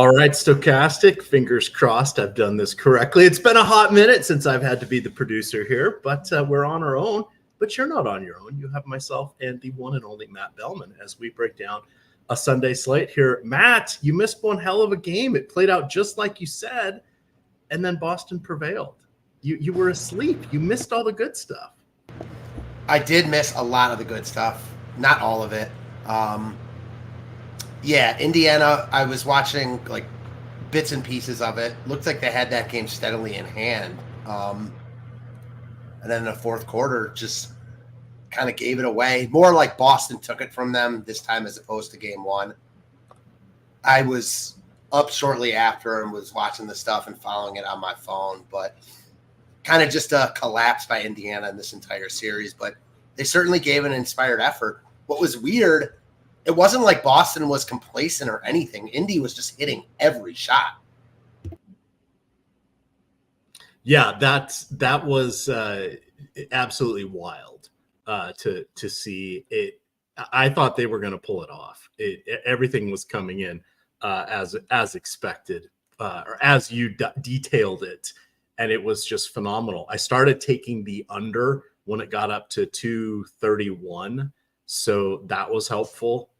All right, Stochastic, fingers crossed I've done this correctly. It's been a hot minute since I've had to be the producer here, but we're on our own. But you're not on your own. You have myself and the one and only Matt Belman as we break down a Sunday slate here. Matt, you missed one hell of a game. It played out just like you said, and then Boston prevailed. You were asleep. You missed all the good stuff. I did miss a lot of the good stuff. Not all of it. Yeah, Indiana, I was watching like bits and pieces of it. Looked like they had that game steadily in hand. And then in the fourth quarter, just kind of gave it away. More like Boston took it from them this time as opposed to game one. I was up shortly after and was watching the stuff and following it on my phone, but kind of just a collapse by Indiana in this entire series. But they certainly gave an inspired effort. What was weird, it wasn't like Boston was complacent or anything. Indy was just hitting every shot. Yeah, that was absolutely wild to see it. I thought they were going to pull it off. Everything was coming in as expected, or as you detailed it, and it was just phenomenal. I started taking the under when it got up to 231. So that was helpful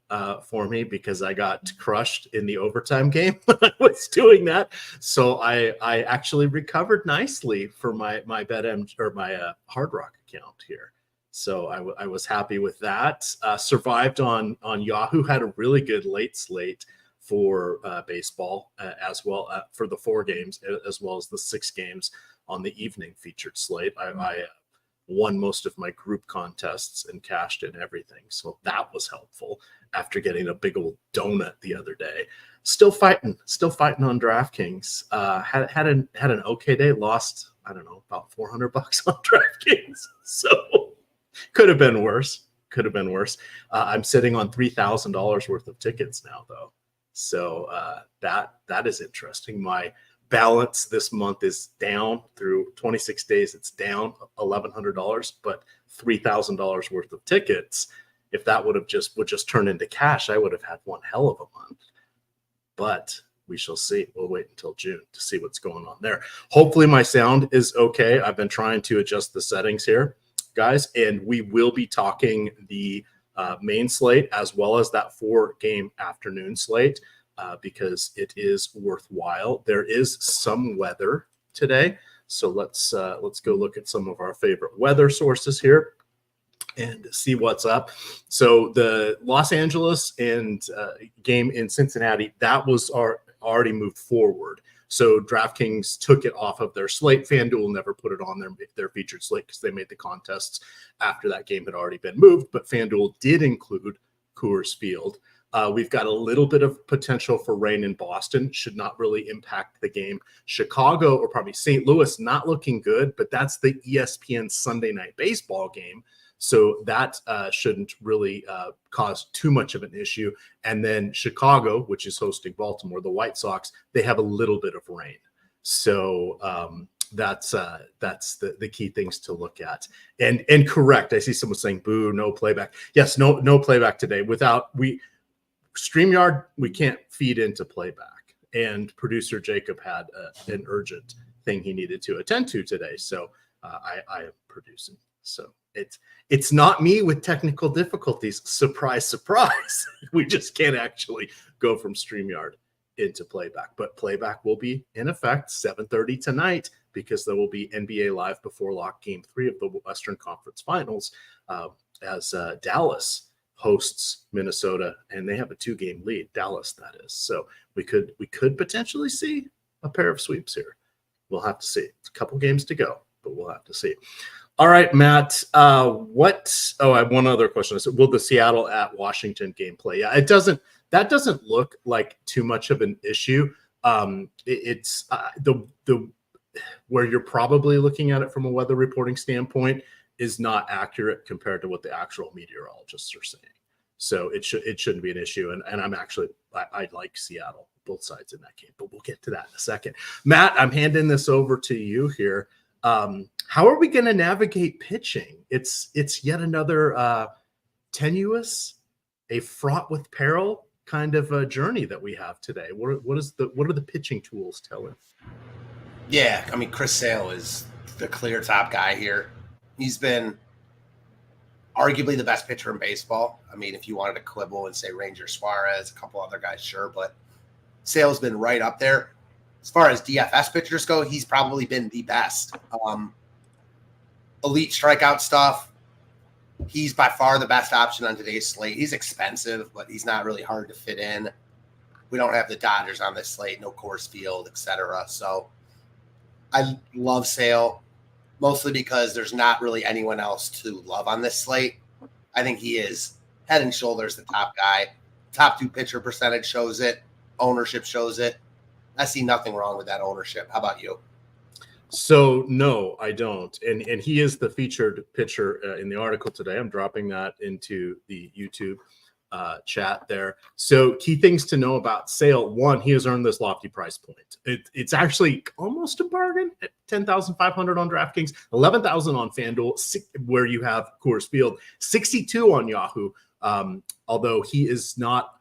for me because I got crushed in the overtime game when I was doing that. So I actually recovered nicely for my BetM or my Hard Rock account here. So I was happy with that. Survived on Yahoo. Had a really good late slate for baseball as well for the 4 games as well as the 6 games on the evening featured slate. I won most of my group contests and cashed in everything. So that was helpful after getting a big old donut the other day. Still fighting on DraftKings. Had an okay day. Lost, I don't know, about $400 on DraftKings. So could have been worse. I'm sitting on $3,000 worth of tickets now, though. So that is interesting. My balance this month is down through 26 days. It's down $1,100, but $3,000 worth of tickets. If that would just turn into cash, I would have had one hell of a month. But we shall see. We'll wait until June to see what's going on there. Hopefully my sound is okay. I've been trying to adjust the settings here, guys, and we will be talking the main slate as well as that 4-game afternoon slate. Because it is worthwhile. There is some weather today, so let's go look at some of our favorite weather sources here and see what's up. So the Los Angeles and game in Cincinnati, that was already moved forward. So DraftKings took it off of their slate. FanDuel never put it on their featured slate because they made the contests after that game had already been moved. But FanDuel did include Coors Field. We've got a little bit of potential for rain in Boston. Should not really impact the game. Chicago, or probably St. Louis, not looking good, but that's the ESPN Sunday Night Baseball game. So that shouldn't really cause too much of an issue. And then Chicago, which is hosting Baltimore, the White Sox, they have a little bit of rain. So that's the key things to look at. And correct, I see someone saying, boo, no playback. Yes, no playback today. StreamYard, we can't feed into playback. And producer Jacob had an urgent thing he needed to attend to today. So I am producing. So it's not me with technical difficulties. Surprise, surprise. We just can't actually go from StreamYard into playback. But playback will be in effect 7:30 tonight because there will be NBA Live Before Lock Game 3 of the Western Conference Finals as Dallas hosts Minnesota, and they have a 2-game lead. Dallas, that is. So we could potentially see a pair of sweeps here. We'll have to see. It's a couple games to go, but we'll have to see. All right, Matt. I have one other question. Will the Seattle at Washington game play? Yeah, that doesn't look like too much of an issue. It's the where you're probably looking at it from a weather reporting standpoint is not accurate compared to what the actual meteorologists are saying. So it shouldn't be an issue. And I'm actually, I like Seattle, both sides in that game, but we'll get to that in a second. Matt, I'm handing this over to you here. How are we going to navigate pitching? It's yet another tenuous, a fraught with peril kind of a journey that we have today. What are the pitching tools telling? Yeah, I mean, Chris Sale is the clear top guy here. He's been arguably the best pitcher in baseball. I mean, if you wanted to quibble and say Ranger Suarez, a couple other guys, sure, but Sale's been right up there. As far as DFS pitchers go, he's probably been the best. Elite strikeout stuff. He's by far the best option on today's slate. He's expensive, but he's not really hard to fit in. We don't have the Dodgers on this slate, no Coors Field, etc. So I love Sale, mostly because there's not really anyone else to love on this slate. I think he is head and shoulders the top guy. Top 2 pitcher percentage shows it. Ownership shows it. I see nothing wrong with that ownership. How about you? So no, I don't. And he is the featured pitcher in the article today. I'm dropping that into the YouTube chat there. So key things to know about Sale. One, he has earned this lofty price point. It's actually almost a bargain at $10,500 on DraftKings, $11,000 on FanDuel, where you have Coors Field, 62 on Yahoo. Although he is not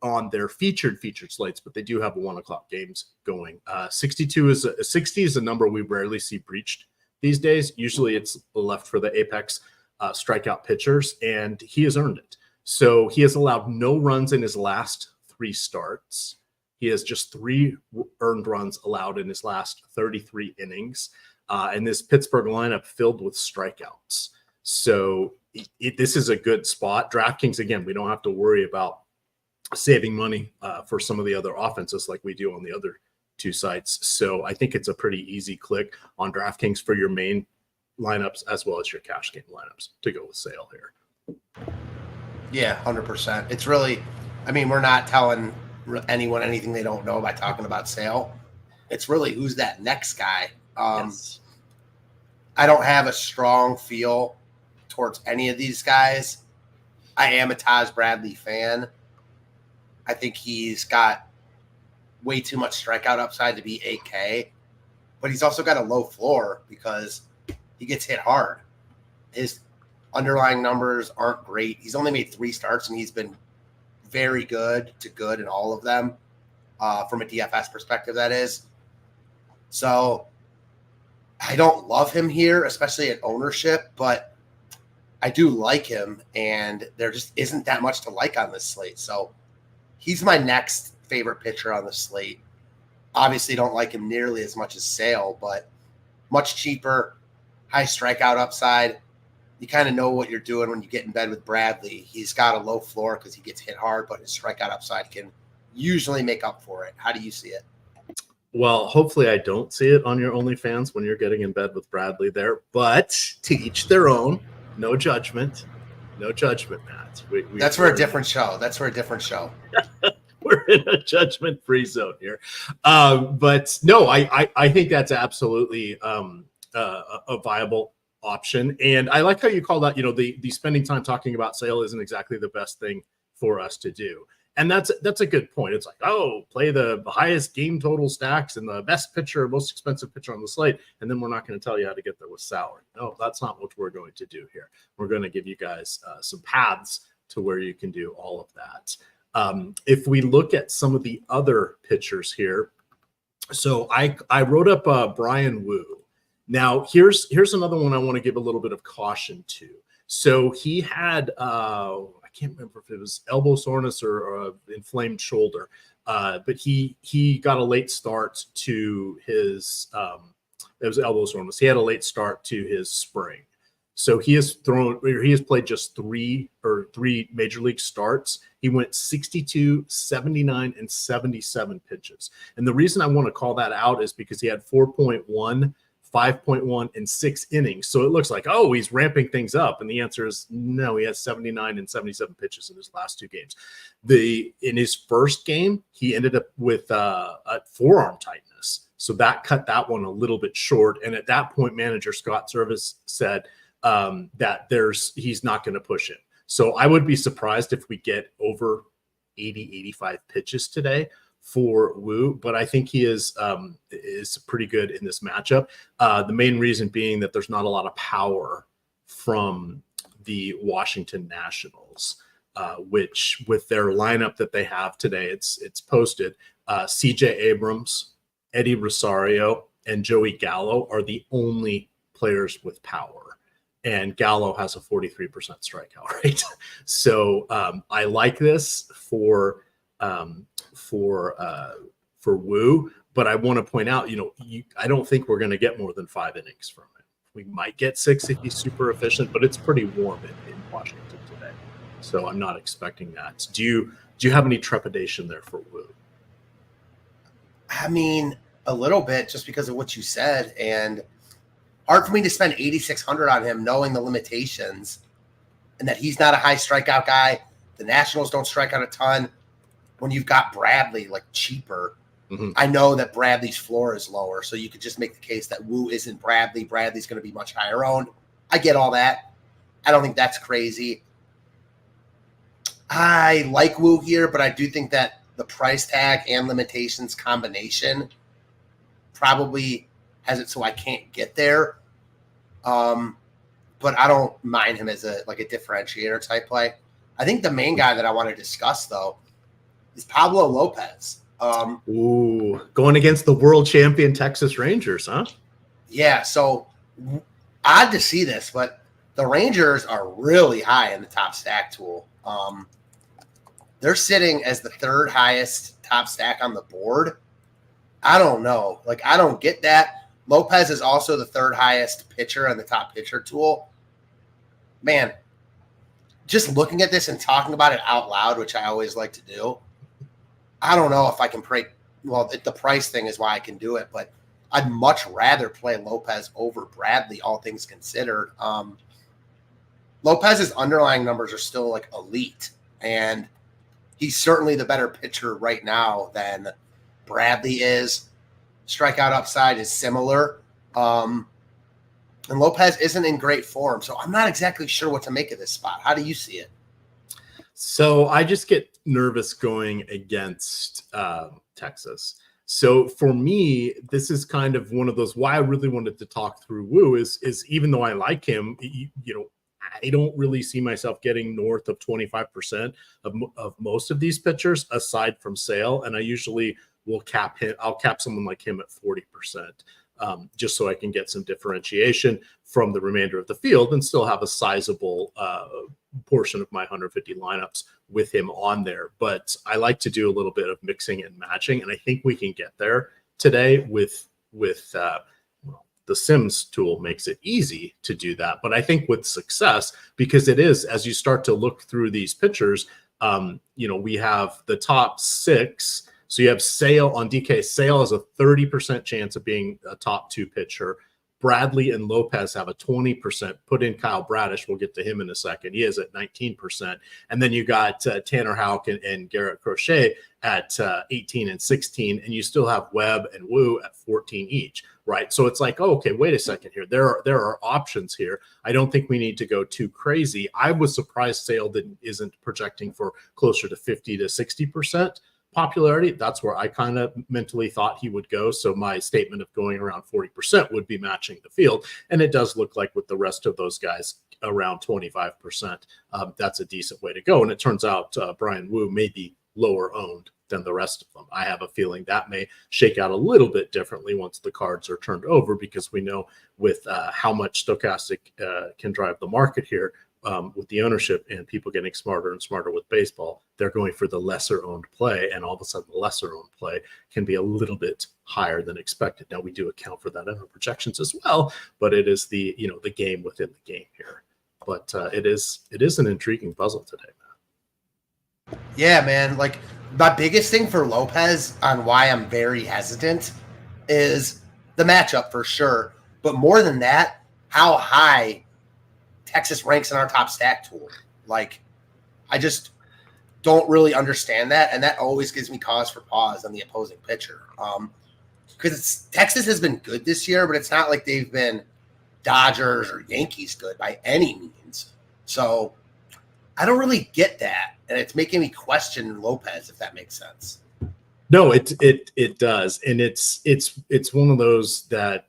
on their featured slates, but they do have 1 o'clock games going. 60 is a number we rarely see breached these days. Usually it's left for the apex strikeout pitchers, and he has earned it. So he has allowed no runs in his last 3 starts. He has just 3 earned runs allowed in his last 33 innings. And this Pittsburgh lineup filled with strikeouts. So this is a good spot. DraftKings, again, we don't have to worry about saving money for some of the other offenses like we do on the other 2 sites. So I think it's a pretty easy click on DraftKings for your main lineups as well as your cash game lineups to go with Sale here. Yeah, 100%. It's really, I mean, we're not telling anyone anything they don't know by talking about Sale. It's really who's that next guy. Yes. I don't have a strong feel towards any of these guys. I am a Taj Bradley fan. I think he's got way too much strikeout upside to be 8K, but he's also got a low floor because he gets hit hard. His underlying numbers aren't great. He's only made 3 starts, and he's been very good to good in all of them from a DFS perspective, that is. So I don't love him here, especially at ownership, but I do like him, and there just isn't that much to like on this slate. So he's my next favorite pitcher on the slate. Obviously don't like him nearly as much as Sale, but much cheaper, high strikeout upside. You kind of know what you're doing when you get in bed with Bradley. He's got a low floor because he gets hit hard, but his strikeout upside can usually make up for it. How do you see it? Well, hopefully I don't see it on your OnlyFans when you're getting in bed with Bradley there, but to each their own. No judgment. No judgment, Matt. That's for a different show. That's for a different show. We're in a judgment-free zone here. But no, I think that's absolutely a viable option. And I like how you call that, the spending time talking about Sale isn't exactly the best thing for us to do. And that's a good point. It's like, play the highest game total stacks and the best pitcher, most expensive pitcher on the slate, and then we're not going to tell you how to get there with salary. No, that's not what we're going to do here. We're going to give you guys some paths to where you can do all of that. If we look at some of the other pitchers here, so I wrote up Brian Wu. Now, here's another one I want to give a little bit of caution to. So he had I can't remember if it was elbow soreness or inflamed shoulder, but he got a late start to his it was elbow soreness. He had a late start to his spring. So he has played just three major league starts. He went 62, 79, and 77 pitches. And the reason I want to call that out is because he had 4.1, 5.1, and 6 innings. So it looks like, he's ramping things up. And the answer is no, he has 79 and 77 pitches in his last 2 games. In his first game, he ended up with a forearm tightness. So that cut that one a little bit short. And at that point, manager Scott Service said that he's not going to push him. So I would be surprised if we get over 80, 85 pitches today for Wu, but I think he is pretty good in this matchup. The main reason being that there's not a lot of power from the Washington Nationals. which with their lineup that they have today, it's posted. CJ Abrams, Eddie Rosario, and Joey Gallo are the only players with power. And Gallo has a 43% strikeout rate. So I like this for Woo, but I want to point out, I don't think we're going to get more than 5 innings from him. We might get 6 if he's super efficient, but it's pretty warm in Washington today. So I'm not expecting that. Do you have any trepidation there for Woo? I mean, a little bit, just because of what you said, and hard for me to spend $8,600 on him, knowing the limitations, and that he's not a high strikeout guy. The Nationals don't strike out a ton. When you've got Bradley like cheaper, I know that Bradley's floor is lower, so you could just make the case that Woo isn't Bradley. Bradley's going to be much higher owned. I get all that. I don't think that's crazy. I like Woo here, but I do think that the price tag and limitations combination probably has it so I can't get there. But I don't mind him as a differentiator type play. I think the main guy that I want to discuss, though, is Pablo Lopez. Going against the world champion Texas Rangers, huh? Yeah, so odd to see this, but the Rangers are really high in the top stack tool. They're sitting as the 3rd highest top stack on the board. I don't know. I don't get that. Lopez is also the 3rd highest pitcher on the top pitcher tool. Man, just looking at this and talking about it out loud, which I always like to do, I don't know if I can pray. Well, the price thing is why I can do it, but I'd much rather play Lopez over Bradley, all things considered. Lopez's underlying numbers are still elite, and he's certainly the better pitcher right now than Bradley is. Strikeout upside is similar. And Lopez isn't in great form, so I'm not exactly sure what to make of this spot. How do you see it? So I just get nervous going against Texas. So for me, this is kind of one of those why I really wanted to talk through Woo is even though I like him, I don't really see myself getting north of 25% of most of these pitchers aside from Sale. And I usually will cap him. I'll cap someone like him at 40%. Just so I can get some differentiation from the remainder of the field and still have a sizable portion of my 150 lineups with him on there. But I like to do a little bit of mixing and matching, and I think we can get there today with the Sims tool makes it easy to do that. But I think with success, because it is, as you start to look through these pitchers, we have the top 6. So you have Sale on DK. Sale has a 30% chance of being a top 2 pitcher. Bradley and Lopez have a 20%. Put in Kyle Bradish. We'll get to him in a second. He is at 19%. And then you got Tanner Houck and Garrett Crochet at 18 and 16. And you still have Webb and Woo at 14 each, right? So it's okay, wait a second here. There are options here. I don't think we need to go too crazy. I was surprised Sale isn't projecting for closer to 50 to 60% popularity. That's where I kind of mentally thought he would go. So my statement of going around 40% would be matching the field. And it does look like with the rest of those guys around 25%, that's a decent way to go. And it turns out Brian Woo may be lower owned than the rest of them. I have a feeling that may shake out a little bit differently once the cards are turned over, because we know with how much stochastic can drive the market here, with the ownership and people getting smarter and smarter with baseball, they're going for the lesser owned play. And all of a sudden the lesser owned play can be a little bit higher than expected. Now we do account for that in our projections as well, but it is the game within the game here. But it is an intriguing puzzle today, man. Yeah, man. My biggest thing for Lopez on why I'm very hesitant is the matchup for sure. But more than that, how high Texas ranks in our top stack tool. I just don't really understand that, and that always gives me cause for pause on the opposing pitcher. Because Texas has been good this year, but it's not like they've been Dodgers or Yankees good by any means. So I don't really get that, and it's making me question Lopez, if that makes sense. No, it does, and it's one of those that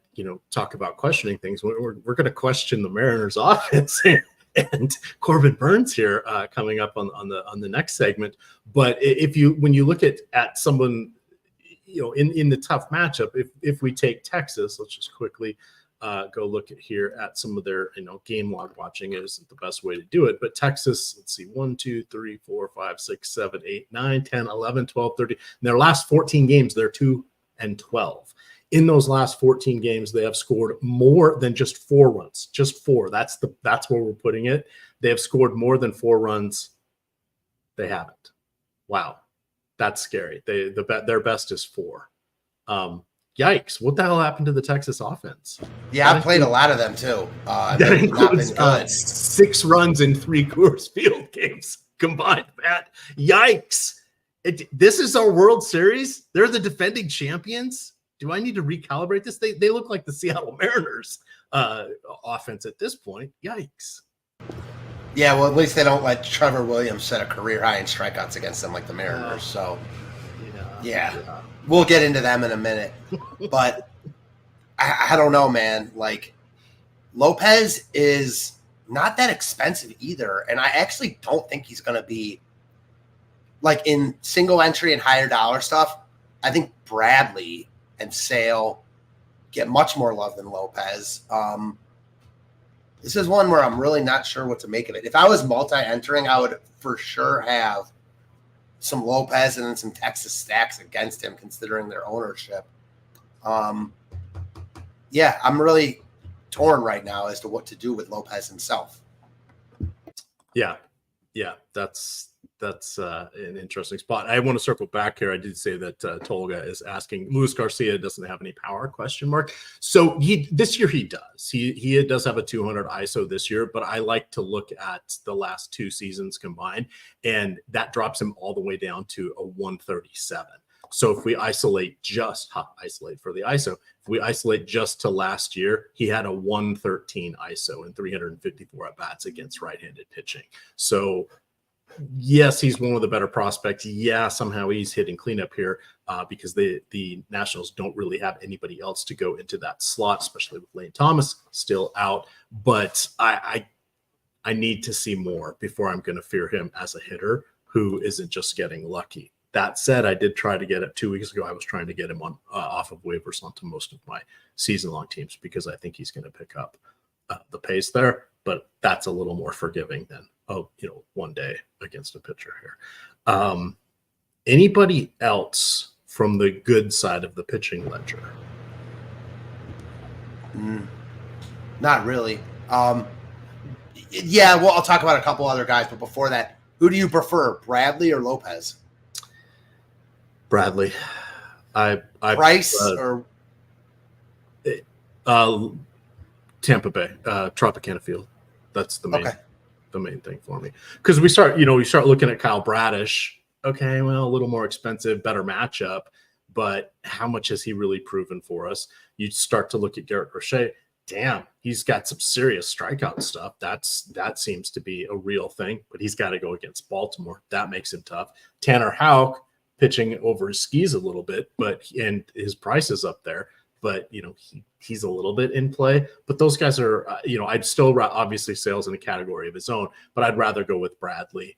talk about questioning things. We're going to question the Mariners offense and Corbin Burns here coming up on the next segment. But when you look at someone, in the tough matchup, if we take Texas, let's just quickly go look at some of their, game log watching isn't the best way to do it. But Texas, let's see, 1, 2, 3, 4, 5, 6, 7, 8, 9, 10, 11, 12, 30. In their last 14 games, they're 2-12. In those last 14 games, they have scored more than just 4 runs. Just 4. That's where we're putting it. They have scored more than 4 runs. They haven't. Wow. That's scary. Their best is 4. Yikes. What the hell happened to the Texas offense? Yeah, I played a lot of them too. That includes 6 runs in 3 Coors Field games combined, Matt. Yikes. This is our World Series. They're the defending champions. Do I need to recalibrate this? They look like the Seattle Mariners offense at this point. Yikes. Yeah, well, at least they don't let Trevor Williams set a career high in strikeouts against them like the Mariners. So, yeah. We'll get into them in a minute. But I don't know, man. Like, Lopez is not that expensive either. And I actually don't think he's going to be, like, in single entry and higher dollar stuff. I think Bradley and Sale get much more love than Lopez. This is one where I'm really not sure what to make of it. If I was multi-entering, I would for sure have some Lopez and then some Texas stacks against him, considering their ownership. Yeah, I'm really torn right now as to what to do with Lopez himself. Yeah, that's an interesting spot. I want to circle back here. I did say that Tolga is asking, Luis Garcia doesn't have any power, ? So this year he does. He does have a 200 ISO this year, but I like to look at the last 2 seasons combined, and that drops him all the way down to a 137. So if we isolate just for the ISO, if we isolate just to last year, he had a 113 ISO and 354 at bats against right-handed pitching. So yes, he's one of the better prospects. Yeah, somehow he's hitting cleanup here because the Nationals don't really have anybody else to go into that slot, especially with Lane Thomas still out. But I need to see more before I'm going to fear him as a hitter who isn't just getting lucky. That said, I did try to get it 2 weeks ago. I was trying to get him on off of waivers onto most of my season-long teams because I think he's going to pick up the pace there. But that's a little more forgiving than one day against a pitcher here. Anybody else from the good side of the pitching ledger? Not really. Yeah, well, I'll talk about a couple other guys, but before that, who do you prefer, Bradley or Lopez? Bradley. Price or Tampa Bay, Tropicana Field. That's the main thing for me. Because we start looking at Kyle Bradish. Okay, well, a little more expensive, better matchup, but how much has he really proven for us? You start to look at Garrett Crochet. Damn, he's got some serious strikeout stuff. That seems to be a real thing, but he's got to go against Baltimore. That makes him tough. Tanner Houck pitching over his skis a little bit, and his price is up there. But, he's a little bit in play. But those guys are, I'd still obviously Sale's in a category of his own, but I'd rather go with Bradley,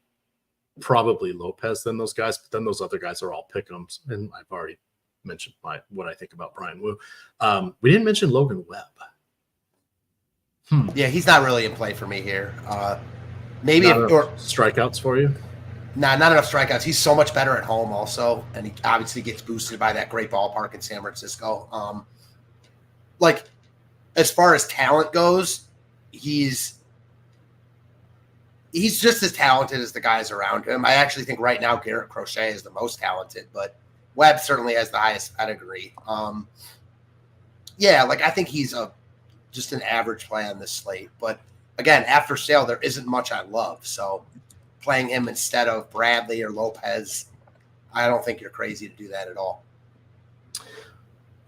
probably Lopez than those guys. But then those other guys are all pick'ems. And I've already mentioned what I think about Brian Wu. We didn't mention Logan Webb. Yeah, he's not really in play for me here. Maybe strikeouts for you? Nah, not enough strikeouts. He's so much better at home also, and he obviously gets boosted by that great ballpark in San Francisco. As far as talent goes, he's just as talented as the guys around him. I actually think right now Garrett Crochet is the most talented, but Webb certainly has the highest pedigree. I think he's just an average play on this slate. But again, after Sale, there isn't much I love. So playing him instead of Bradley or Lopez, I don't think you're crazy to do that at all.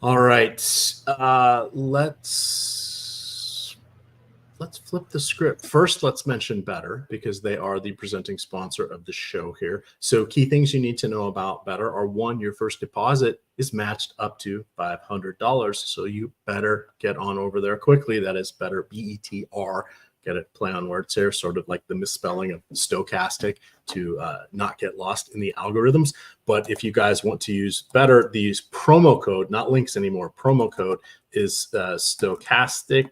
All right. Let's flip the script. First, let's mention Better because they are the presenting sponsor of the show here. So key things you need to know about Better are, 1, your first deposit is matched up to $500. So you better get on over there quickly. That is Better, get a play on words here, sort of like the misspelling of stochastic to not get lost in the algorithms. But if you guys want to use these promo code, not links anymore, promo code is stochastic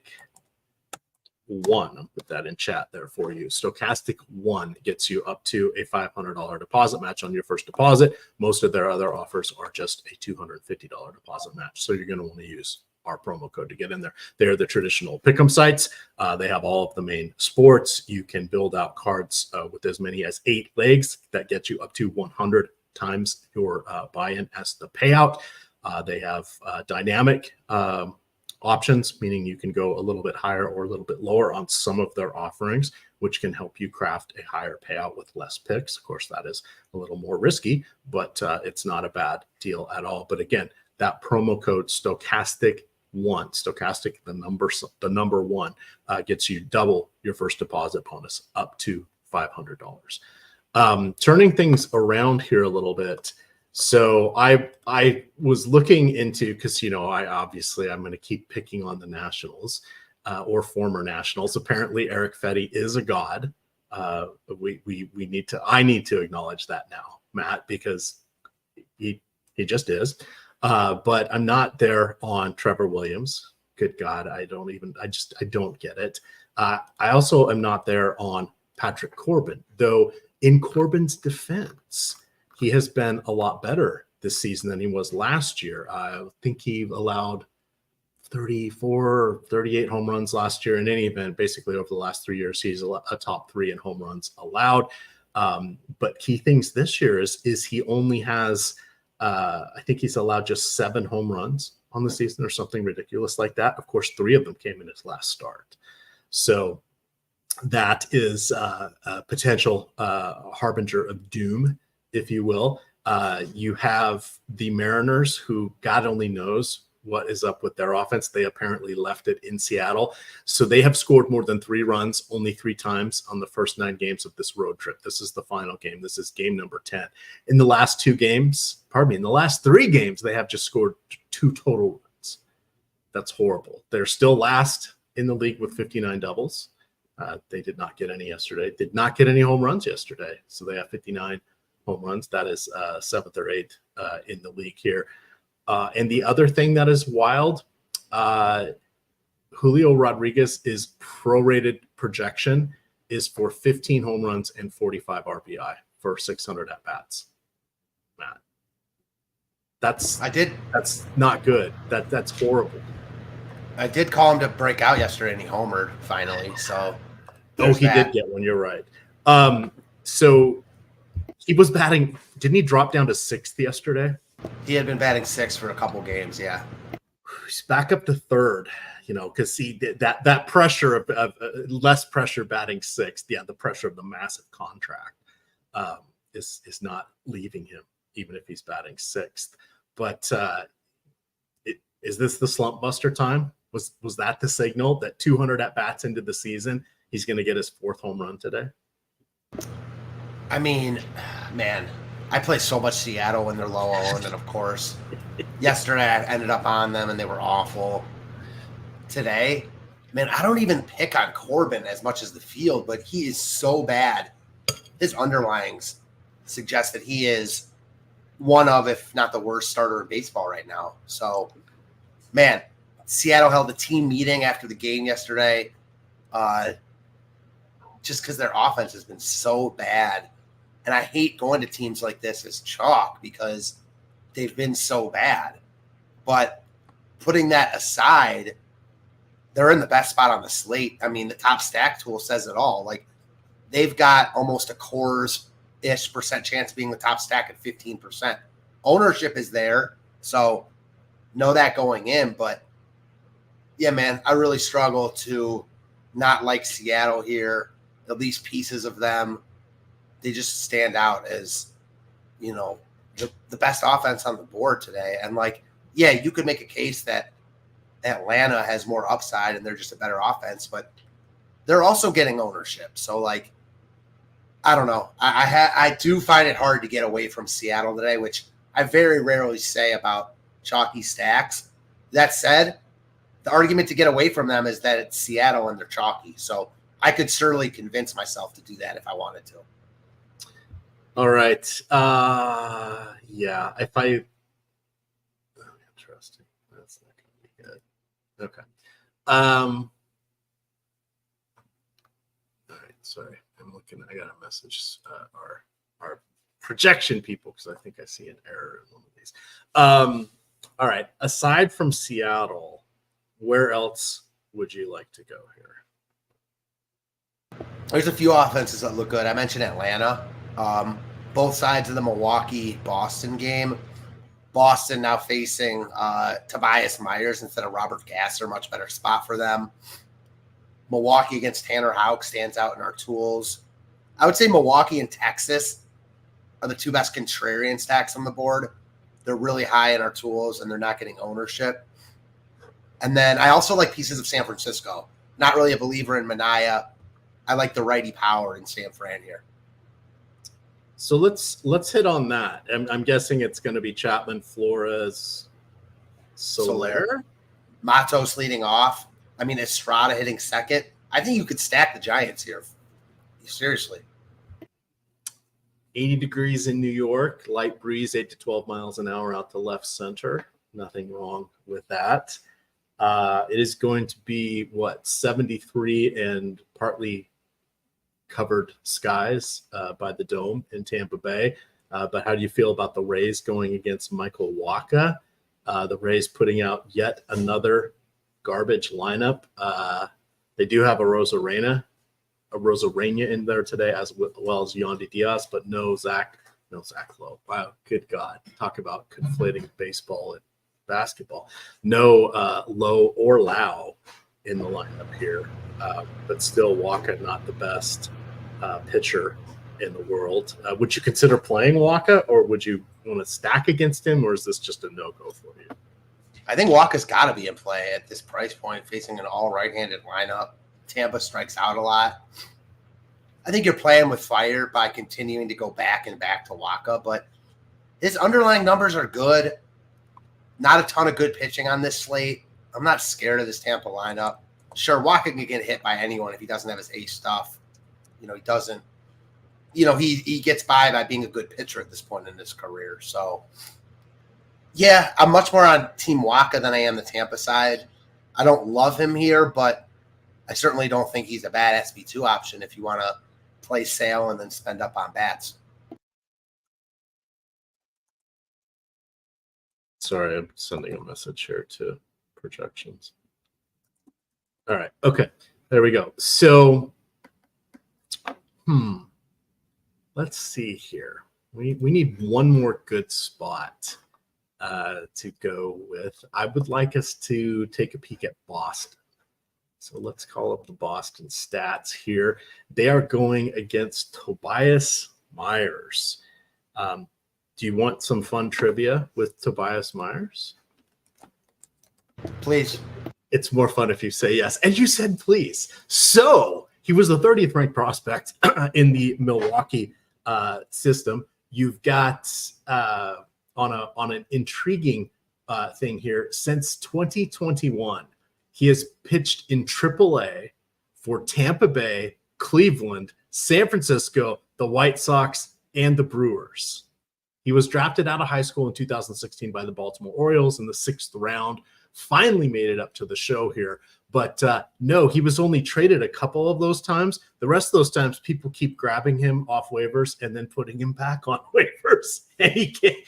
1. I'll put that in chat there for you. Stochastic 1 gets you up to a $500 deposit match on your first deposit. Most of their other offers are just a $250 deposit match. So you're going to want to use our promo code to get in there. They're the traditional pick'em sites. They have all of the main sports. You can build out cards with as many as 8 legs that get you up to 100 times your buy-in as the payout. They have dynamic options, meaning you can go a little bit higher or a little bit lower on some of their offerings, which can help you craft a higher payout with less picks. Of course, that is a little more risky, but it's not a bad deal at all. But again, that promo code stochastic the number 1 gets you double your first deposit bonus up to $500. Turning things around here a little bit. So I was looking into, because I'm going to keep picking on the Nationals or former Nationals. Apparently Eric Fetty is a god. I need to acknowledge that now, Matt, because he just is. But I'm not there on Trevor Williams. Good God, I don't get it. I also am not there on Patrick Corbin, though in Corbin's defense, he has been a lot better this season than he was last year. I think he allowed 34 or 38 home runs last year. In any event, basically over the last 3 years, he's a top 3 in home runs allowed. But key things this year is he only has, I think he's allowed just 7 home runs on the season or something ridiculous like that. Of course, 3 of them came in his last start. So that is a potential harbinger of doom, if you will. You have the Mariners, who God only knows what is up with their offense. They apparently left it in Seattle. So they have scored more than 3 runs only 3 times on the first 9 games of this road trip. This is the final game. This is game number 10. In the last 3 games, they have just scored 2 total runs. That's horrible. They're still last in the league with 59 doubles. They did not get any yesterday. Did not get any home runs yesterday. So they have 59 home runs. That is 7th or 8th in the league here. And the other thing that is wild, Julio Rodriguez is prorated projection is for 15 home runs and 45 RBI for 600 at bats. Matt, that's not good. That's horrible. I did call him to break out yesterday, and he homered finally. So, he did get one. You're right. So he was batting. Didn't he drop down to 6th yesterday? He had been batting 6th for a couple games. Yeah, he's back up to 3rd. Because he did that pressure of less pressure batting 6th. Yeah, the pressure of the massive contract is not leaving him, even if he's batting 6th. But is this the slump buster time? Was that the signal that 200 at bats into the season, he's going to get his 4th home run today? I mean, man, I play so much Seattle when they're low, and then of course, yesterday I ended up on them and they were awful. Today, man, I don't even pick on Corbin as much as the field, but he is so bad. His underlyings suggest that he is one of, if not the worst starter in baseball right now. So, man, Seattle held a team meeting after the game yesterday, just because their offense has been so bad. And I hate going to teams like this as chalk because they've been so bad. But putting that aside, they're in the best spot on the slate. I mean, the top stack tool says it all. Like, they've got almost a Coors-ish percent chance of being the top stack at 15%. Ownership is there, so know that going in. But, yeah, man, I really struggle to not like Seattle here, at least pieces of them. They just stand out as, the best offense on the board today. And, yeah, you could make a case that Atlanta has more upside and they're just a better offense, but they're also getting ownership. So, I don't know. I do find it hard to get away from Seattle today, which I very rarely say about chalky stacks. That said, the argument to get away from them is that it's Seattle and they're chalky. So I could certainly convince myself to do that if I wanted to. All right. Yeah. If I interesting. That's not gonna be good. Okay. All right. Sorry. I'm looking. I got a message. Our projection people, because I think I see an error in one of these. All right. Aside from Seattle, where else would you like to go here? There's a few offenses that look good. I mentioned Atlanta. Both sides of the Milwaukee-Boston game. Boston now facing Tobias Myers instead of Robert Gasser, much better spot for them. Milwaukee against Tanner Houck stands out in our tools. I would say Milwaukee and Texas are the two best contrarian stacks on the board. They're really high in our tools, and they're not getting ownership. And then I also like pieces of San Francisco. Not really a believer in Minaya. I like the righty power in San Fran here. So let's hit on that. I'm guessing it's going to be Chapman, Flores, Soler. Matos leading off. I mean, Estrada hitting second. I think you could stack the Giants here. Seriously. 80 degrees in New York, light breeze, 8 to 12 miles an hour out to left center. Nothing wrong with that. It is going to be, 73 and partly covered skies by the Dome in Tampa Bay. But how do you feel about the Rays going against Michael Wacha? The Rays putting out yet another garbage lineup. They do have a Rosarena in there today, as well as Yandy Diaz, but no Zach Lowe. Wow, good God. Talk about conflating baseball and basketball. No Lowe or Lau in the lineup here, but still Wacha not the best pitcher in the world. Would you consider playing Wacha, or would you want to stack against him, or is this just a no-go for you? I think Wacha's got to be in play at this price point, facing an all right-handed lineup. Tampa strikes out a lot. I think you're playing with fire by continuing to go back to Wacha, but his underlying numbers are good. Not a ton of good pitching on this slate. I'm not scared of this Tampa lineup. Sure, Wacha can get hit by anyone if he doesn't have his ace stuff. He doesn't. He gets by being a good pitcher at this point in his career. So, yeah, I'm much more on Team Wacha than I am the Tampa side. I don't love him here, but I certainly don't think he's a bad SB2 option if you want to play Sale and then spend up on bats. Sorry, I'm sending a message here to projections. All right. Okay. There we go. So, let's see here. We need one more good spot to go with. I would like us to take a peek at Boston. So let's call up the Boston stats here. They are going against Tobias Myers. Do you want some fun trivia with Tobias Myers? Please. It's more fun if you say yes. And you said please. So he was the 30th ranked prospect in the Milwaukee system. You've got on an intriguing thing here. Since 2021, he has pitched in AAA for Tampa Bay, Cleveland, San Francisco, the White Sox, and the Brewers. He was drafted out of high school in 2016 by the Baltimore Orioles in the 6th round. Finally made it up to the show here. But no, he was only traded a couple of those times. The rest of those times, people keep grabbing him off waivers and then putting him back on waivers. And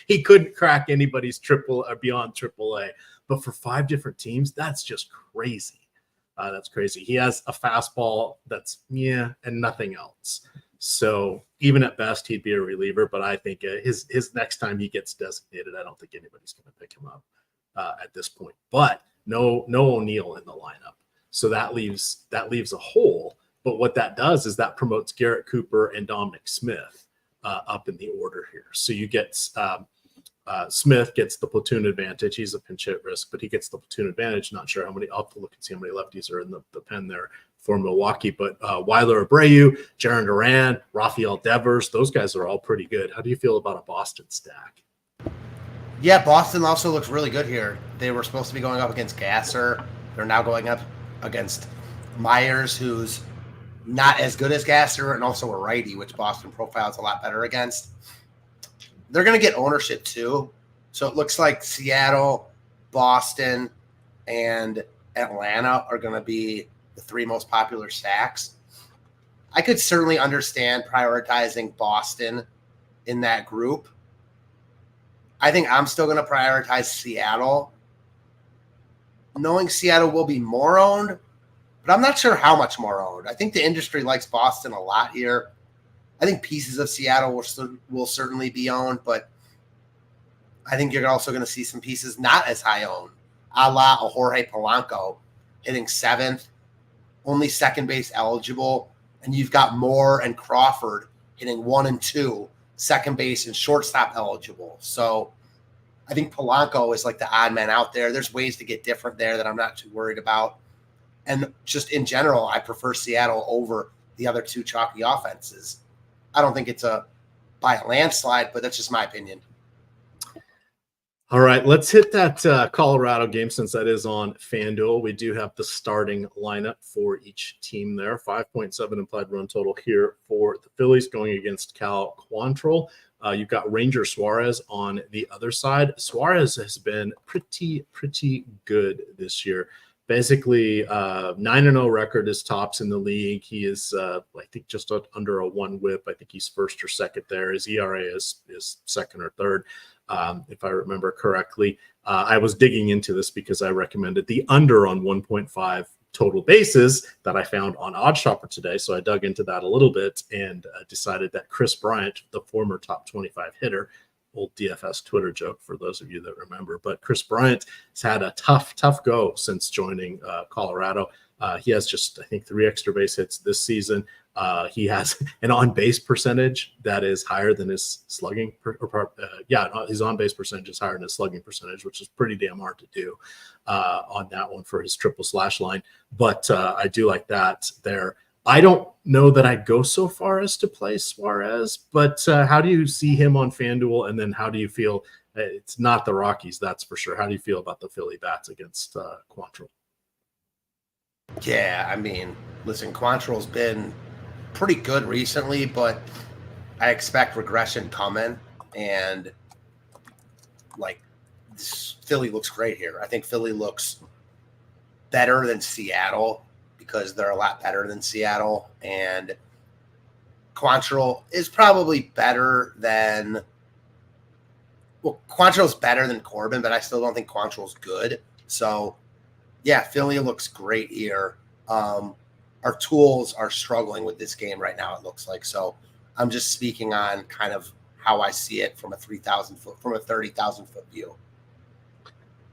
he couldn't crack anybody's triple or beyond AAA. But for 5 different teams, that's just crazy. That's crazy. He has a fastball that's, and nothing else. So even at best, he'd be a reliever. But I think his next time he gets designated, I don't think anybody's going to pick him up at this point. But no O'Neill in the lineup. So that leaves a hole. But what that does is that promotes Garrett Cooper and Dominic Smith up in the order here. So you get Smith gets the platoon advantage. He's a pinch hit risk, but he gets the platoon advantage. Not sure how many. I'll have to look and see how many lefties are in the pen there for Milwaukee. But Weiler Abreu, Jaron Duran, Rafael Devers, those guys are all pretty good. How do you feel about a Boston stack? Yeah, Boston also looks really good here. They were supposed to be going up against Gasser. They're now going up against Myers, who's not as good as Gasser, and also a righty, which Boston profiles a lot better against. They're going to get ownership too. So it looks like Seattle, Boston, and Atlanta are going to be the three most popular stacks. I could certainly understand prioritizing Boston in that group. I think I'm still going to prioritize Seattle, knowing Seattle will be more owned, but I'm not sure how much more owned. I think the industry likes Boston a lot here. I think pieces of Seattle will certainly be owned, but I think you're also going to see some pieces not as high owned, a la a Jorge Polanco hitting 7th, only second base eligible, and you've got Moore and Crawford hitting 1 and 2, second base and shortstop eligible. So I think Polanco is like the odd man out there. There's ways to get different there that I'm not too worried about. And just in general, I prefer Seattle over the other two chalky offenses. I don't think it's by a landslide, but that's just my opinion. All right, let's hit that Colorado game since that is on FanDuel. We do have the starting lineup for each team there. 5.7 implied run total here for the Phillies going against Cal Quantrill. You've got Ranger Suarez on the other side. Suarez has been pretty good this year. Basically, 9-0 record is tops in the league. He is, I think, just under a 1 whip. I think he's first or second there. His ERA is second or third, if I remember correctly. I was digging into this because I recommended the under on 1.5 total bases that I found on OddsShopper today. So I dug into that a little bit and decided that Chris Bryant, the former top 25 hitter, old DFS Twitter joke for those of you that remember, but Chris Bryant has had a tough go since joining Colorado. He has just, I think, 3 extra base hits this season. He has an on-base percentage that is higher than his slugging. His on-base percentage is higher than his slugging percentage, which is pretty damn hard to do on that one for his triple slash line. But I do like that there. I don't know that I'd go so far as to play Suarez, but how do you see him on FanDuel? And then how do you feel? It's not the Rockies, that's for sure. How do you feel about the Philly bats against Quantrill? Yeah, I mean, listen, Quantrill's been pretty good recently, but I expect regression coming. And, Philly looks great here. I think Philly looks better than Seattle, because they're a lot better than Seattle, and Quantrill is probably better than Quantrill's better than Corbin, but I still don't think Quantrill's good. So yeah, Philly looks great here. Our tools are struggling with this game right now, it looks like. So I'm just speaking on kind of how I see it from a 30,000 foot view.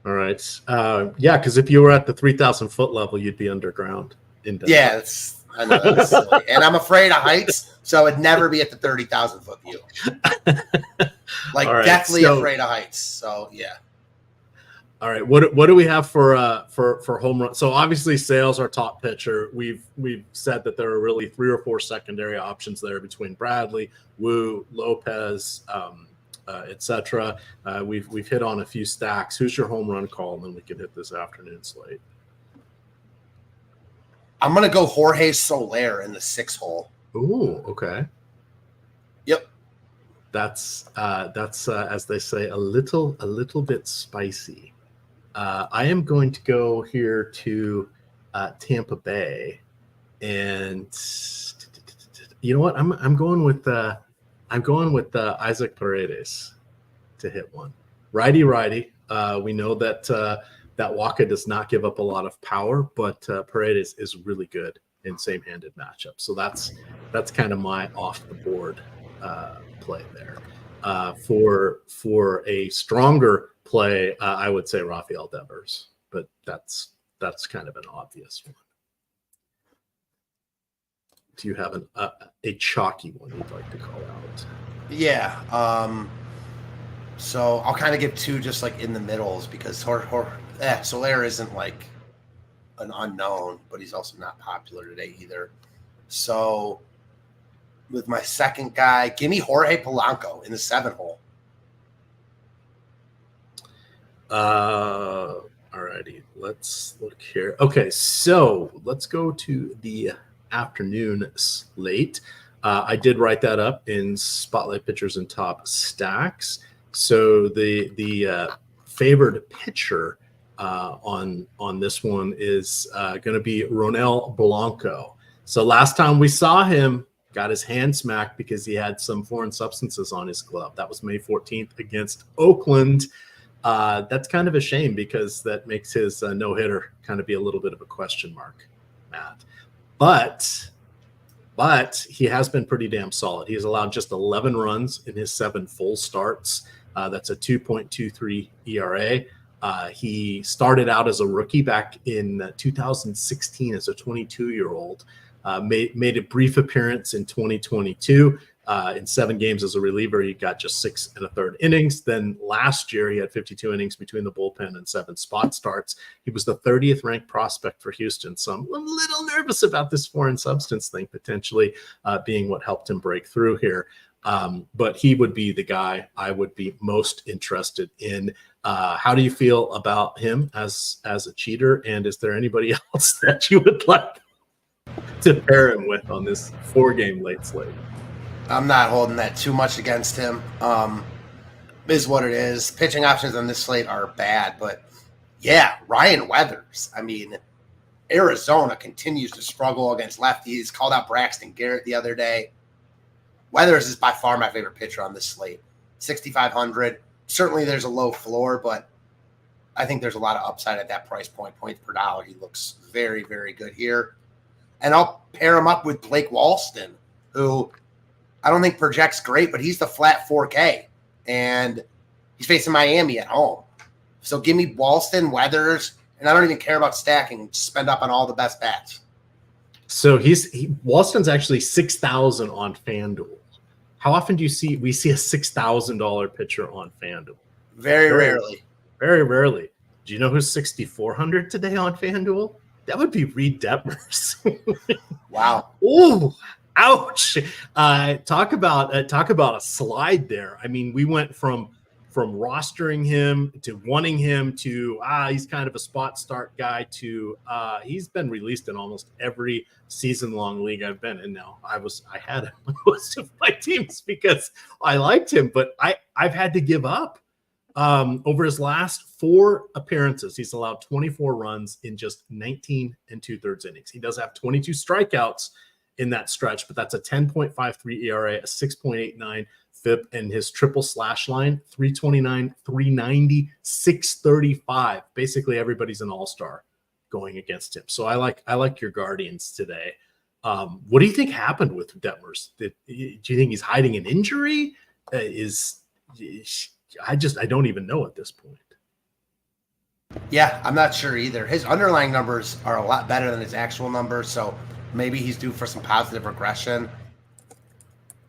All right. Because if you were at the 3,000 foot level, you'd be underground. Yeah, I know that's silly. And I'm afraid of heights, so I'd never be at the 30,000 foot view. Definitely afraid of heights. So yeah. All right. What do we have for home run? So obviously Sale's our top pitcher. We've said that there are really 3 or 4 secondary options there between Bradley, Wu, Lopez, etc. We've hit on a few stacks. Who's your home run call? And then we can hit this afternoon slate. I'm going to go Jorge Soler in the 6 hole. Ooh, okay. Yep. That's as they say, a little bit spicy. I am going to go here to Tampa Bay, and you know what? I'm going with Isaac Paredes to hit one. Righty. We know that Waka does not give up a lot of power, but Paredes is really good in same-handed matchup. So that's kind of my off-the-board play there. For a stronger play, I would say Rafael Devers, but that's kind of an obvious one. Do you have a chalky one you'd like to call out? Yeah. So I'll kind of give 2 just in the middles, because Soler isn't an unknown, but he's also not popular today either. So with my second guy, give me Jorge Polanco in the 7 hole. All righty. Let's look here. Okay, so let's go to the afternoon slate. I did write that up in Spotlight Pitchers and Top Stacks. So the favored pitcher on this one is going to be Ronel Blanco. So last time we saw him, got his hand smacked because he had some foreign substances on his glove. That was May 14th against Oakland. That's kind of a shame because that makes his no-hitter kind of be a little bit of a question mark, Matt. But he has been pretty damn solid. He's allowed just 11 runs in his 7 full starts. That's a 2.23 ERA. He started out as a rookie back in 2016 as a 22-year-old. Made a brief appearance in 2022. In 7 games as a reliever, he got just 6 1/3 innings. Then last year, he had 52 innings between the bullpen and 7 spot starts. He was the 30th ranked prospect for Houston. So I'm a little nervous about this foreign substance thing potentially being what helped him break through here. But he would be the guy I would be most interested in. How do you feel about him as a cheater? And is there anybody else that you would like to pair him with on this 4-game late slate? I'm not holding that too much against him. Is what it is. Pitching options on this slate are bad, but yeah, Ryan Weathers. I mean, Arizona continues to struggle against lefties. Called out Braxton Garrett the other day. Weathers is by far my favorite pitcher on this slate. 6,500. Certainly there's a low floor, but I think there's a lot of upside at that price point. Points per dollar. He looks very, very good here. And I'll pair him up with Blake Walston, who I don't think projects great, but he's the flat 4K. And he's facing Miami at home. So give me Walston, Weathers, and I don't even care about stacking. Just spend up on all the best bats. So Walston's actually 6,000 on FanDuel. How often do we see a $6,000 pitcher on FanDuel? Very rarely. Very rarely. Do you know who's 6,400 today on FanDuel? That would be Reed Detmers. Wow. Ooh, ouch. Talk about a slide there. I mean, we went from rostering him to wanting him to he's kind of a spot start guy to he's been released in almost every season-long league I've been in now. I had him on most of my teams because I liked him, but I've had to give up. Over his last 4 appearances, he's allowed 24 runs in just 19 2/3 innings. He does have 22 strikeouts in that stretch, but that's a 10.53 ERA, a 6.89 FIP, and his triple slash line, 329, 390, 635. Basically, everybody's an all-star going against him. So I like your Guardians today. What do you think happened with Detmers? Do you think he's hiding an injury? I don't even know at this point. Yeah, I'm not sure either. His underlying numbers are a lot better than his actual numbers, so maybe he's due for some positive regression.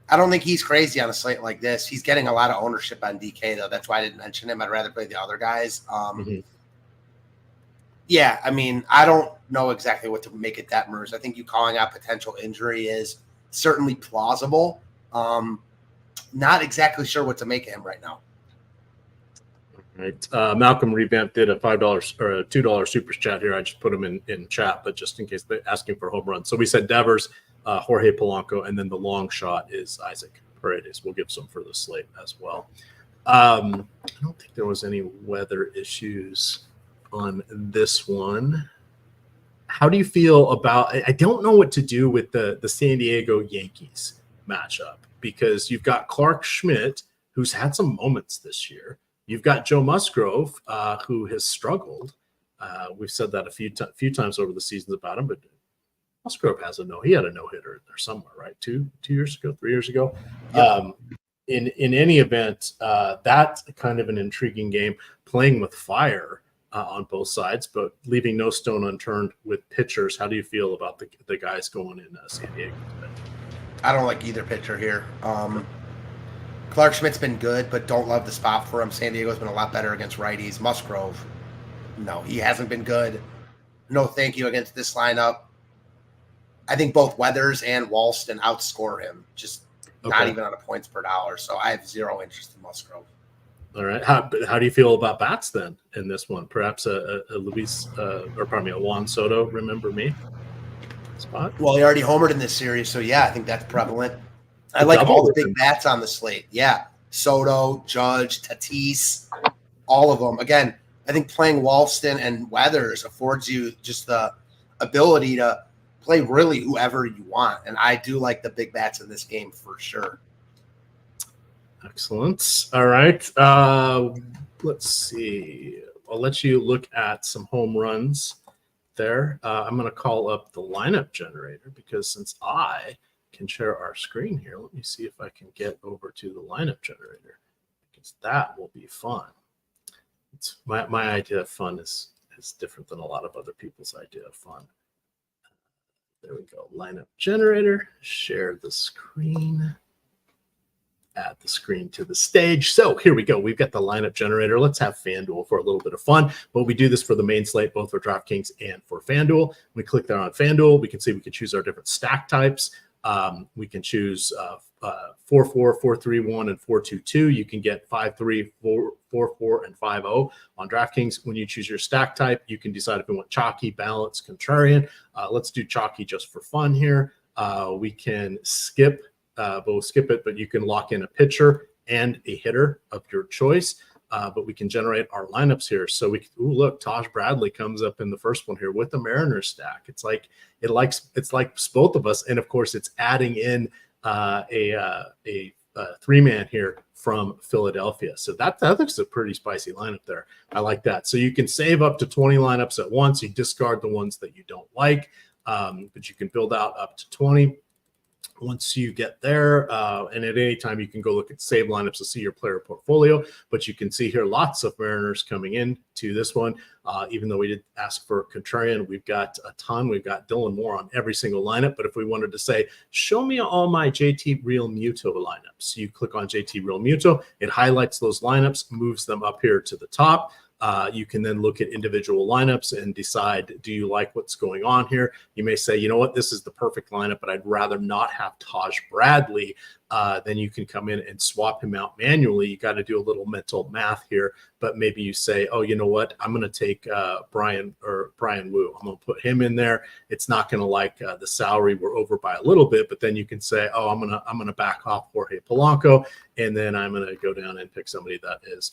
I don't think he's crazy on a slate like this. He's getting a lot of ownership on DK, though. That's why I didn't mention him. I'd rather play the other guys. Yeah, I mean, I don't know exactly what to make of Detmers. I think you calling out potential injury is certainly plausible. Not exactly sure what to make of him right now. Right. Malcolm Revamp did a $5 or a $2 super chat here. I just put him in chat, but just in case they're asking for home runs. So we said Devers, Jorge Polanco, and then the long shot is Isaac Paredes. We'll give some for the slate as well. I don't think there was any weather issues on this one. How do you feel about – I don't know what to do with the San Diego Yankees matchup because you've got Clark Schmidt, who's had some moments this year. You've got Joe Musgrove, who has struggled. We've said that a few times over the seasons about him, but Musgrove he had a no-hitter in there somewhere, right? 2 years ago, 3 years ago. Yep. In any event, that's kind of an intriguing game, playing with fire on both sides, but leaving no stone unturned with pitchers. How do you feel about the guys going in San Diego today? I don't like either pitcher here. Clark Schmidt's been good, but don't love the spot for him. San Diego's been a lot better against righties. Musgrove, no, he hasn't been good. No thank you against this lineup. I think both Weathers and Walston outscore him, just not even on a points per dollar. So I have zero interest in Musgrove. All right. How do you feel about bats then in this one? Perhaps a Juan Soto, remember me? spot. Well, he already homered in this series, so yeah, I think that's prevalent. I like all the big bats on the slate. Yeah, Soto, Judge, Tatis, all of them. Again, I think playing Walston and Weathers affords you just the ability to play really whoever you want, and I do like the big bats in this game for sure. Excellent. All right. Let's see. I'll let you look at some home runs there. I'm going to call up the lineup generator because since I can share our screen here, let me see if I can get over to the lineup generator because that will be fun. It's my idea of fun is different than a lot of other people's idea of fun. There we go. Lineup generator. Share the screen. Add the screen to the stage. So here we go. We've got the lineup generator. Let's have FanDuel for a little bit of fun. But we do this for the main slate, both for DraftKings and for FanDuel. We click there on FanDuel. We can see we can choose our different stack types. We can choose 4-4, 4-3-1, and 4-2-2. You can get 5-3, 4-4, and 5-0 on DraftKings. When you choose your stack type, you can decide if you want chalky, balance, contrarian. Let's do chalky just for fun here. We can skip. But we'll skip it, but you can lock in a pitcher and a hitter of your choice. But we can generate our lineups here. So look, Taj Bradley comes up in the first one here with the Mariners stack. It's like both of us, and of course, it's adding in a three-man here from Philadelphia. So that looks a pretty spicy lineup there. I like that. So you can save up to 20 lineups at once. You discard the ones that you don't like, but you can build out up to 20. Once you get there, and at any time you can go look at save lineups to see your player portfolio, but you can see here lots of Mariners coming in to this one. Even though we did ask for Contrarian, we've got a ton. We've got Dylan Moore on every single lineup, but if we wanted to say, show me all my JT Real Muto lineups, you click on JT Real Muto, it highlights those lineups, moves them up here to the top. You can then look at individual lineups and decide, do you like what's going on here? You may say, you know what, this is the perfect lineup, but I'd rather not have Taj Bradley. Then you can come in and swap him out manually. You got to do a little mental math here, but maybe you say, oh, you know what, I'm going to take Brian Wu. I'm going to put him in there. It's not going to like the salary. We're over by a little bit, but then you can say, oh, I'm going to back off Jorge Polanco, and then I'm going to go down and pick somebody that is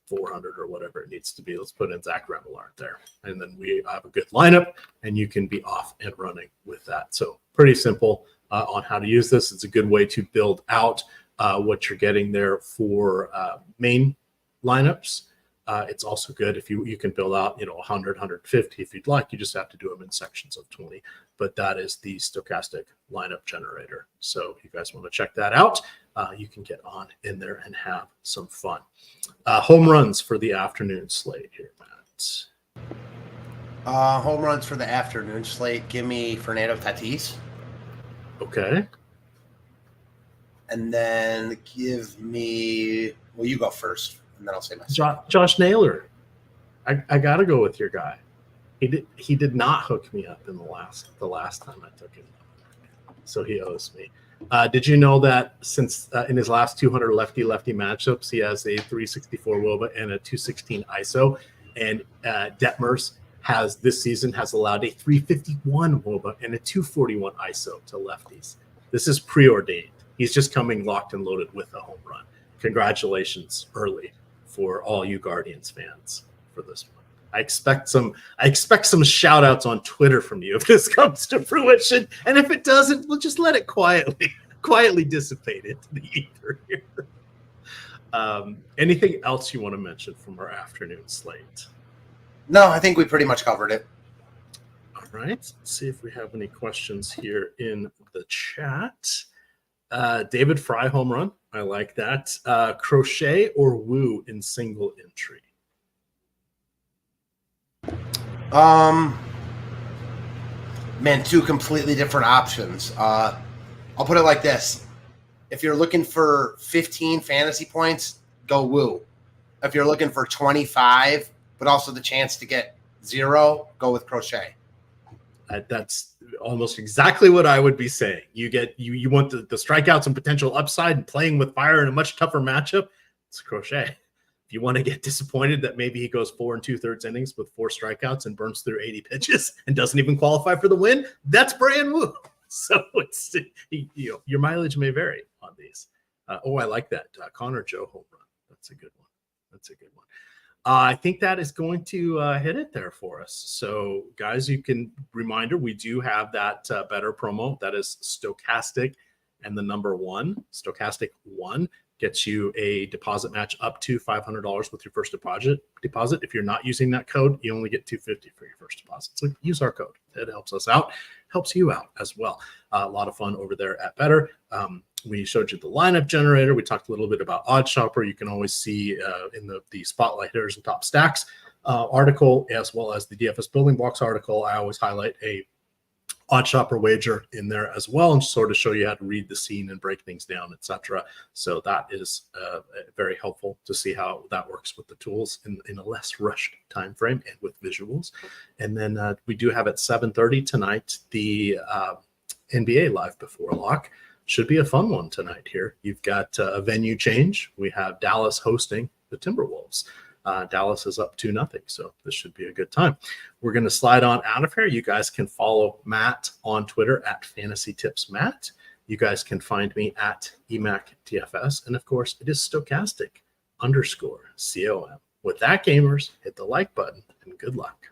400 or whatever it needs to be. Let's put in Zach Remillard there. And then we have a good lineup and you can be off and running with that. So pretty simple on how to use this. It's a good way to build out what you're getting there for main lineups. It's also good if you can build out, 100, 150 if you'd like. You just have to do them in sections of 20. But that is the stochastic lineup generator. So if you guys want to check that out, you can get on in there and have some fun. Home runs for the afternoon slate here, Matt. Home runs for the afternoon slate. Give me Fernando Tatis. Okay. And then give me, well, you go first, and then I'll say my Josh Naylor. I got to go with your guy. He did not hook me up in the last time I took him, so he owes me. Did you know that since in his last 200 lefty-lefty matchups, he has a 364 WOBA and a 216 ISO, and Detmers this season has allowed a 351 WOBA and a 241 ISO to lefties. This is preordained. He's just coming locked and loaded with a home run. Congratulations early for all you Guardians fans for this one. I expect some shout outs on Twitter from you if this comes to fruition. And if it doesn't, we'll just let it quietly dissipate into the ether here. Anything else you want to mention from our afternoon slate? No, I think we pretty much covered it. All right. Let's see if we have any questions here in the chat. David Fry home run. I like that. Crochet or Woo in single entry? Man, two completely different options. I'll put it like this. If you're looking for 15 fantasy points, go Woo. If you're looking for 25, but also the chance to get 0, go with Crochet. That's almost exactly what I would be saying. You want the strikeouts and potential upside and playing with fire in a much tougher matchup. It's Crochet. If you want to get disappointed that maybe he goes 4 2/3 innings with 4 strikeouts and burns through 80 pitches and doesn't even qualify for the win, that's brand new. So it's, your mileage may vary on these. I like that Connor Joe home run. That's a good one. I think that is going to hit it there for us. So, guys, reminder, we do have that better promo. That is Stochastic and the number 1. Stochastic 1 gets you a deposit match up to $500 with your first deposit. If you're not using that code, you only get $250 for your first deposit. So use our code. It helps us out, helps you out as well. A lot of fun over there at Better. We showed you the lineup generator. We talked a little bit about Odd Shopper. You can always see in the spotlight hitters and top stacks article, as well as the DFS building blocks article. I always highlight a Odd Shopper wager in there as well, and sort of show you how to read the scene and break things down, etc. So that is very helpful to see how that works with the tools in a less rushed time frame and with visuals. And then we do have at 7:30 tonight the NBA Live Before Lock. Should be a fun one tonight here. You've got a venue change. We have Dallas hosting the Timberwolves. Dallas is up 2-0, so this should be a good time. We're going to slide on out of here. You guys can follow Matt on Twitter at Fantasy Tips Matt. You guys can find me at EMac DFS. And, of course, it is Stochastic _COM. With that, gamers, hit the like button and good luck.